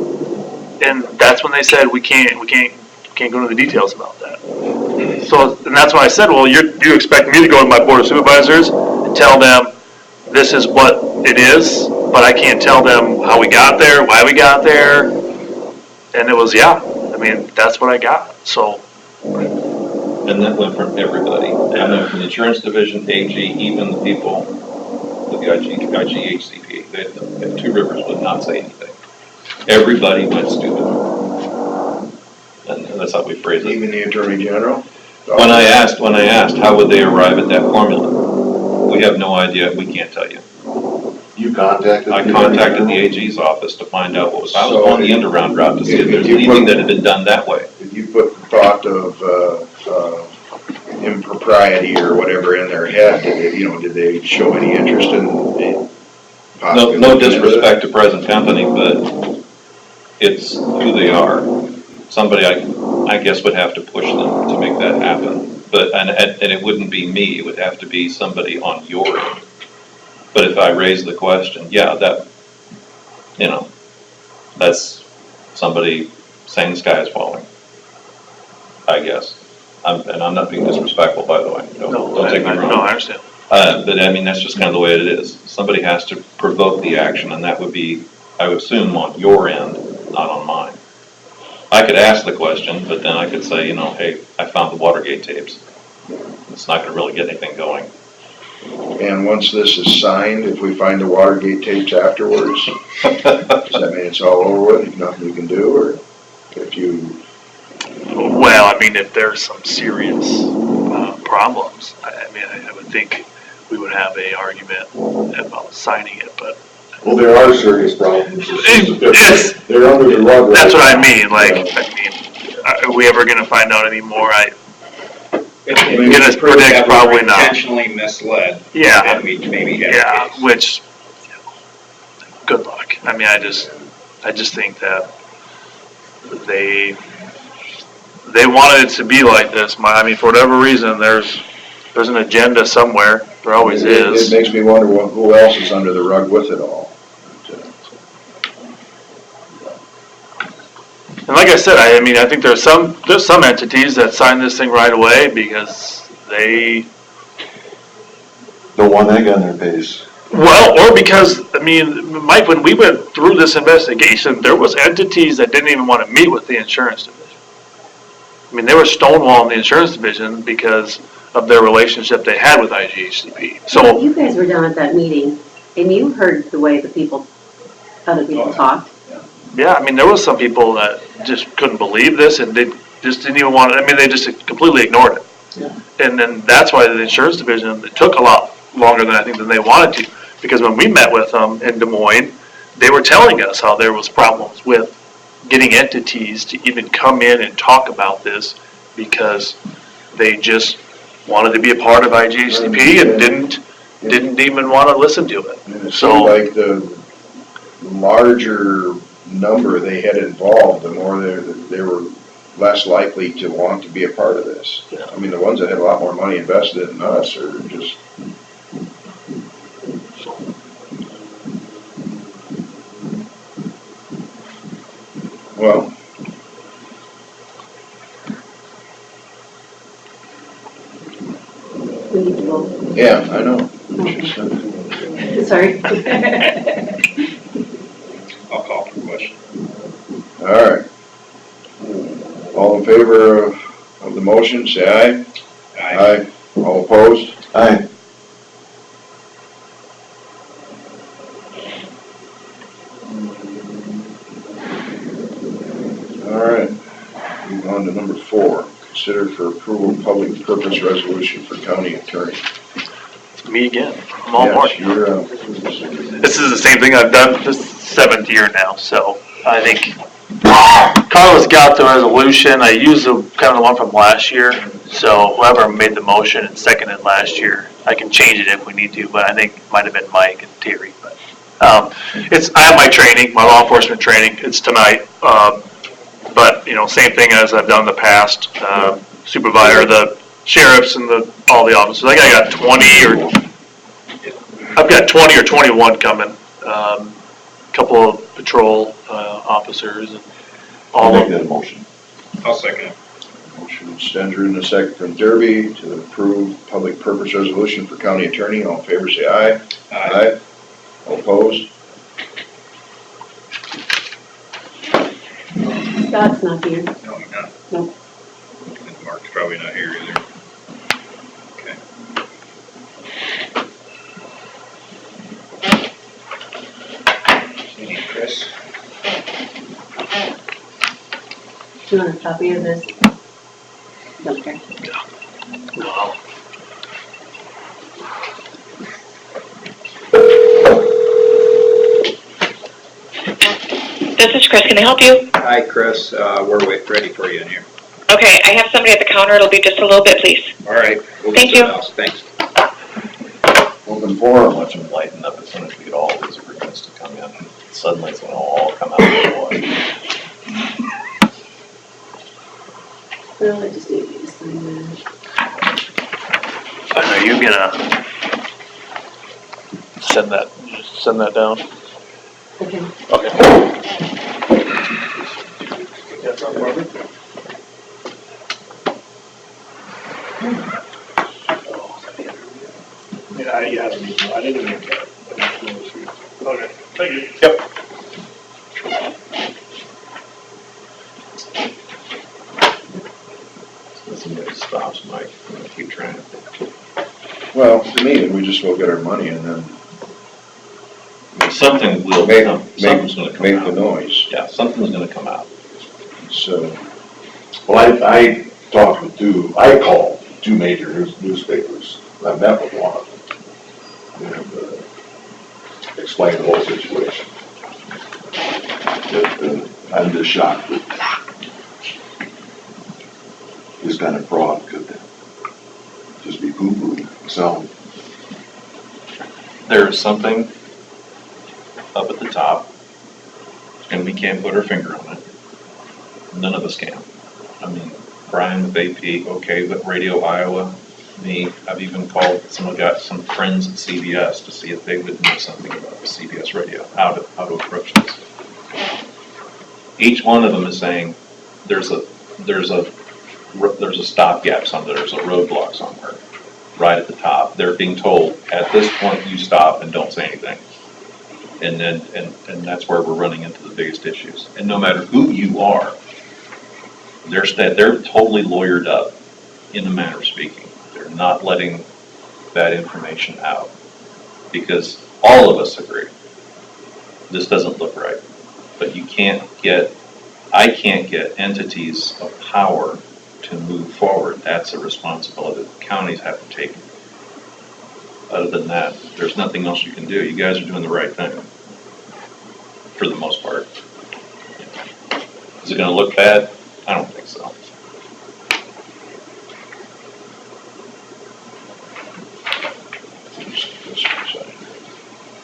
and that's when they said we can't go into the details about that. So, and that's when I said, well, you expect me to go to my board of supervisors and tell them this is what it is, but I can't tell them how we got there, why we got there. And it was, that's what I got. So. And that went from everybody. That went from the insurance division, AG, even the people with the IGHCP. The Two Rivers would not say anything. Everybody went stupid. And that's how we phrase it. Even the Attorney General? When I asked, how would they arrive at that formula? We have no idea, we can't tell you. You contacted? I contacted the AG's office to find out what was, I was on the end-around route to see if there's anything that had been done that way. If you put the thought of impropriety or whatever in their head, did they show any interest in possibly? No disrespect to present company, but it's who they are. Somebody I guess would have to push them to make that happen. But and it wouldn't be me, it would have to be somebody on your end. But if I raise the question, that's somebody saying the sky is falling, I guess. And I'm not being disrespectful, by the way. Don't take me wrong. No, I understand. But that's just kind of the way it is. Somebody has to provoke the action, and that would be, I would assume, on your end, not on mine. I could ask the question, but then I could say, hey, I found the Watergate tapes. It's not going to really get anything going. And once this is signed, if we find the Watergate tapes afterwards, does that mean it's all over with, nothing you can do, or if you... Well, if there's some serious problems, I would think we would have a argument about signing it, but. Well, there are serious problems. Yes. They're under the rug. That's what I mean, are we ever gonna find out any more? If Gonna we prove predict that we probably were not. intentionally misled, Yeah. then we maybe have Yeah, a case. which, good luck. I mean, I just think that they wanted it to be like this. I mean, for whatever reason, there's an agenda somewhere. There always It is. makes me wonder who else is under the rug with it all. And like I said, I mean, I think there's some entities that sign this thing right away because they, Don't want egg on their face. well, or because, I mean, Mike, when we went through this investigation, there was entities that didn't even want to meet with the insurance division. I mean, they were stonewalling the insurance division because of their relationship they had with IGHCP. So, You guys were down at that meeting, and you heard the way other people talked. yeah, I mean, there was some people that just couldn't believe this and they just didn't even want it. I mean, they just completely ignored it. Yeah. And then that's why the insurance division, it took a lot longer than I think than they wanted to. Because when we met with them in Des Moines, they were telling us how there was problems with getting entities to even come in and talk about this because they just wanted to be a part of IGHCP and didn't even want to listen to it. And it So- seemed like the larger number they had involved, the more they were less likely to want to be a part of this. I mean, the ones that had a lot more money invested in us are just. Well, We need to vote. yeah, I know. Sorry. I'll call for the question. All right. All in favor of the motion, say aye. Aye. All opposed? Aye. All right. Move on to number 4. Consider for approval public purpose resolution for county attorney. It's me again. I'm all morning. Yes, you're, This is the same thing I've done this 7th year now, so I think Carlos got the resolution. I used kind of the one from last year, so whoever made the motion and seconded last year, I can change it if we need to, but I think it might have been Mike and Terry. But I have my training, my law enforcement training. It's tonight, but same thing as I've done in the past. Supervisor, the sheriffs, and all the officers. I think I've got 20 or 21 coming. Couple of patrol officers and I'll all make of that a motion. I'll second it. motion Stenger and a second from Derby to approve public purpose resolution for county attorney. All in favor, say aye. Aye. All opposed? Scott's not here. No, I'm not. Nope. And Mark's probably not here either. Okay. You need Chris? Do you want a copy of this? Okay. no. This is Chris. Can I help you? Hi, Chris. We're ready for you in here. Okay, I have somebody at the counter. It'll be just a little bit, please. All right. We'll Thank get you. something else. Thanks. Open forum. Watch them lighten up as soon as we get all these agreements to come in. Suddenly it's going to all come out at once. Well, I just need you to sign that. Are you gonna send that down? Okay. Okay. Yeah, I didn't even get it. Okay, thank you. Yep. Somebody stops, Mike. I'm going to keep trying. Well, to me, we just will get our money and then Something will make, come. Something's going to come make out. the noise. Yeah, something's going to come out. So, Well, I I called 2 major newspapers. I met with one of them. And explained the whole situation. I'm just shocked that this kind of fraud could boo-boo sound. There's something up at the top, and we can't put our finger on it. None of us can. I mean, Brian with AP, okay, but Radio Iowa, me, I've even called got some friends at CBS to see if they would know something about the CBS radio, how to approach this. Each one of them is saying, there's a stopgap somewhere, there's a roadblock somewhere, right at the top. They're being told, at this point, you stop and don't say anything. And then, and that's where we're running into the biggest issues. And no matter who you are, they're totally lawyered up, in a manner of speaking. They're not letting that information out. Because all of us agree, this doesn't look right. But I can't get entities of power to move forward. That's a responsibility that the counties have to take. Other than that, there's nothing else you can do. You guys are doing the right thing, for the most part. Is it gonna look bad? I don't think so.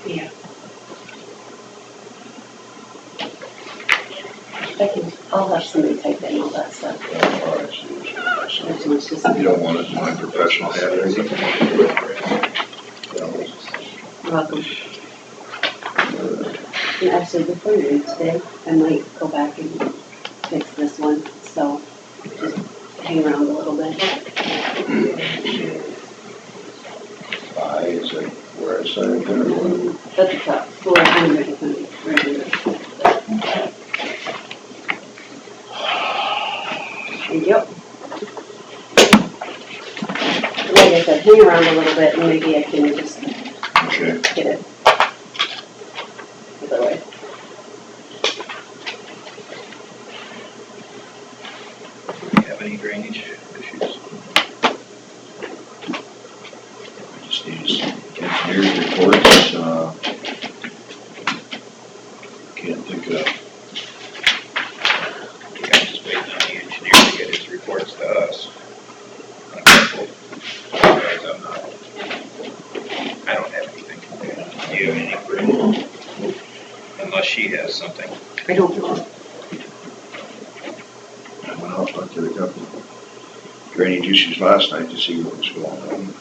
Yeah. I'll have somebody type in all that stuff. You don't want it in my professional handwriting? You're welcome. And actually, before you leave today, I might go back and fix this one, so just hang around a little bit. Is it where I signed it? At the top, for Winnebago County, right here. Thank you. Like I said, hang around a little bit and maybe I can just Okay. get it either way. Do you have any drainage issues? Just these engineers reports, can't think of. I'm just waiting on the engineer to get his reports to us. On a couple. Otherwise, I don't have anything. Do you have anything for him? Unless she has something. I don't know. I went out, looked at a couple drainage issues last night to see what was going on.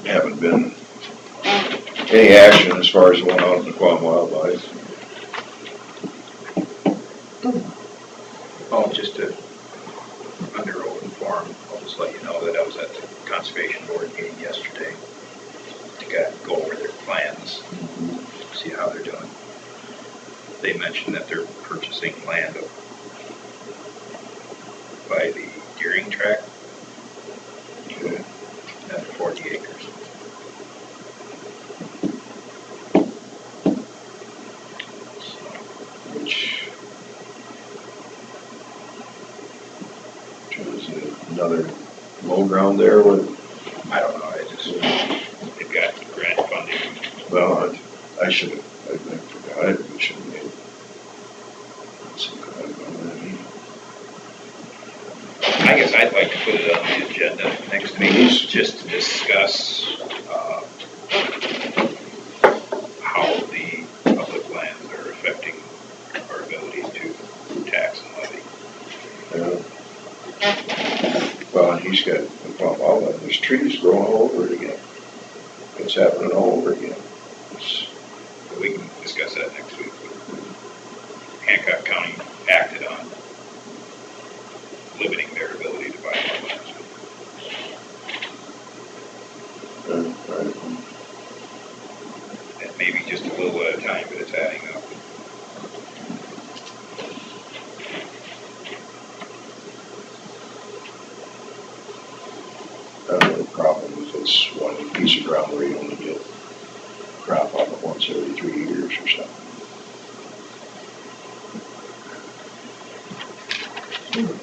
Haven't been any action as far as going out in the Quam Wildlife. Oh, just to, under open forum, I'll just let you know that I was at the Conservation Board meeting yesterday to go over their plans, see how they're doing. They mentioned that they're purchasing land by the Deering track, Okay. another 40 acres. Which is another low ground there with, I don't know, they've got grant funding. well, I should have, I forgot, we should have made some kind of money. I guess I'd like to put it on the agenda next meeting, just to discuss how the public lands are affecting our ability to tax and levy. Well, and he's got the problem, all of there's trees growing all over it again. It's happening all over again. But we can discuss that next week. Hancock County acted on limiting their ability to buy more lands. And maybe just a little at a time, but it's adding up. The problem is it's one piece of ground where you only get crop on it once every 3 years or something.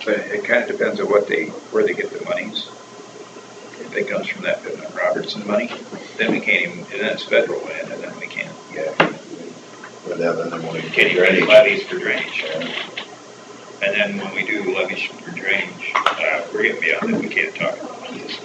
But it kind of depends on where they get the monies. If it comes from that Robertson money, then we can't even, and then it's federal land, and then we can't. Yeah. with that, and then when we getting rid of levies for drainage. And then when we do levies for drainage, we're getting beyond it, we can't talk about this.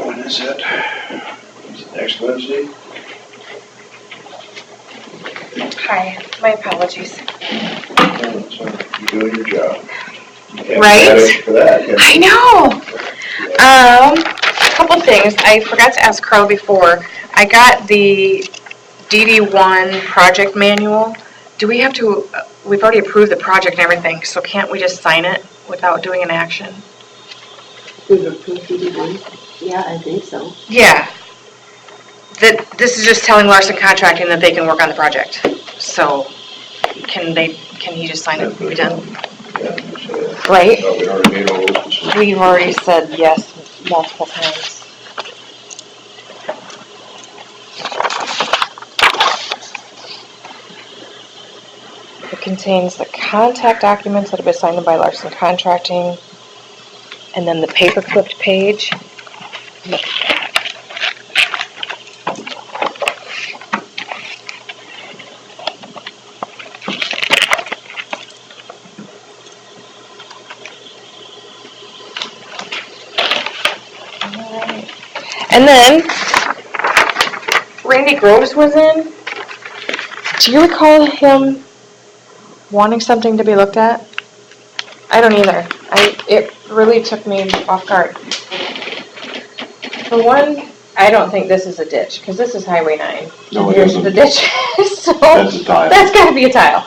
When is it? Is it next Wednesday? Hi, my apologies. Oh, it's all right. You're doing your job. You can't Right? be mad at you for that, can I you? know. A couple things. I forgot to ask Carl before. I got the DD1 project manual. Do we have to, we've already approved the project and everything, so can't we just sign it without doing an action? We've approved DD1? Yeah, I think so. Yeah. This is just telling Larson Contracting that they can work on the project. So can he just sign it? Be done? Yeah, so, Right? we already made all those decisions. We've already said yes multiple times. It contains the contact documents that have been signed by Larson Contracting, and then the paper clipped page. And then Randy Groves was in. Do you recall him wanting something to be looked at? I don't either. It really took me off guard. For one, I don't think this is a ditch, because this is Highway 9. No, it Here's isn't. the ditch. So That's a tile. that's gotta be a tile.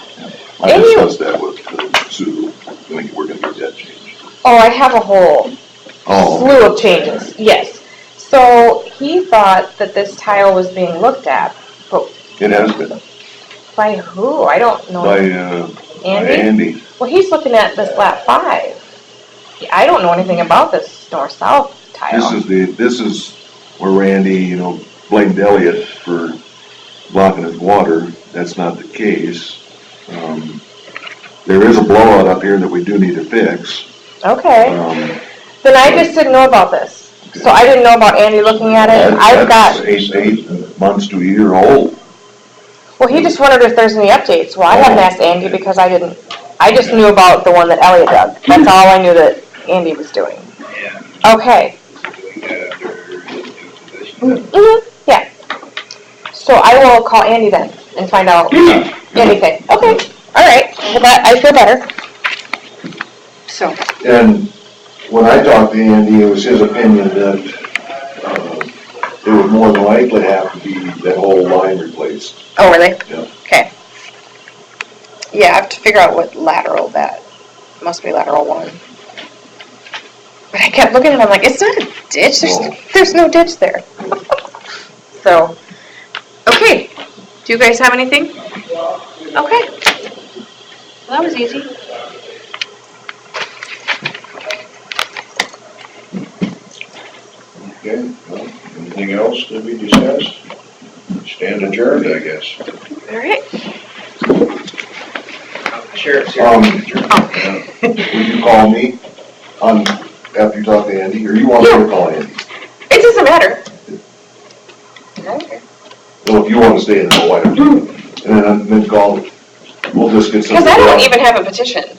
I And you- discussed that with Sue, when we're gonna get that changed. Oh, I have a whole Oh. slew of changes, yes. So he thought that this tile was being looked at, but It has been, by who? I don't know. by Andy? Andy. Well, he's looking at this lap 5. I don't know anything about this north-south tile. This is where Randy, blamed Elliott for blocking his water. That's not the case. There is a blowout up here that we do need to fix. Okay. Then I just didn't know about this. So I didn't know about Andy looking at it. I've That's got, 8 months to a year old. well, he just wondered if there's any updates. Well, I haven't asked Andy because I just knew about the one that Elliot dug. That's all I knew that Andy was doing. Yeah, Okay. doing that under his new position. Mm-hmm, yeah. So I will call Andy then and find out anything. Okay, all right. Well, I feel better. So, And when I talked to Andy, it was his opinion that it would more than likely have to be that whole line replaced. oh, really? Yeah. Okay. Yeah, I have to figure out what lateral that, must be lateral 1. But I kept looking at it, I'm like, it's not a ditch, there's no ditch there. So, okay, do you guys have anything? Okay. Well, that was easy. Okay, well, anything else that we discussed? Stand adjourned, I guess. All right. Sheriff's here. Yeah. Would you call me after you talk to Andy, or you want me to call Andy? It doesn't matter. Okay. Well, if you want to stay in the why don't you? And then call, we'll just get some. Because I don't even have a petition,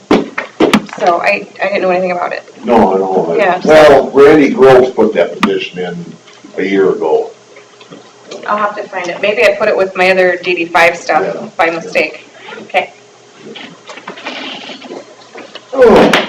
so I didn't know anything about it. No, I know. Yeah. Well, Randy Groves put that petition in a year ago. I'll have to find it. Maybe I put it with my other DD5 stuff Yeah. by mistake. Okay. Oh.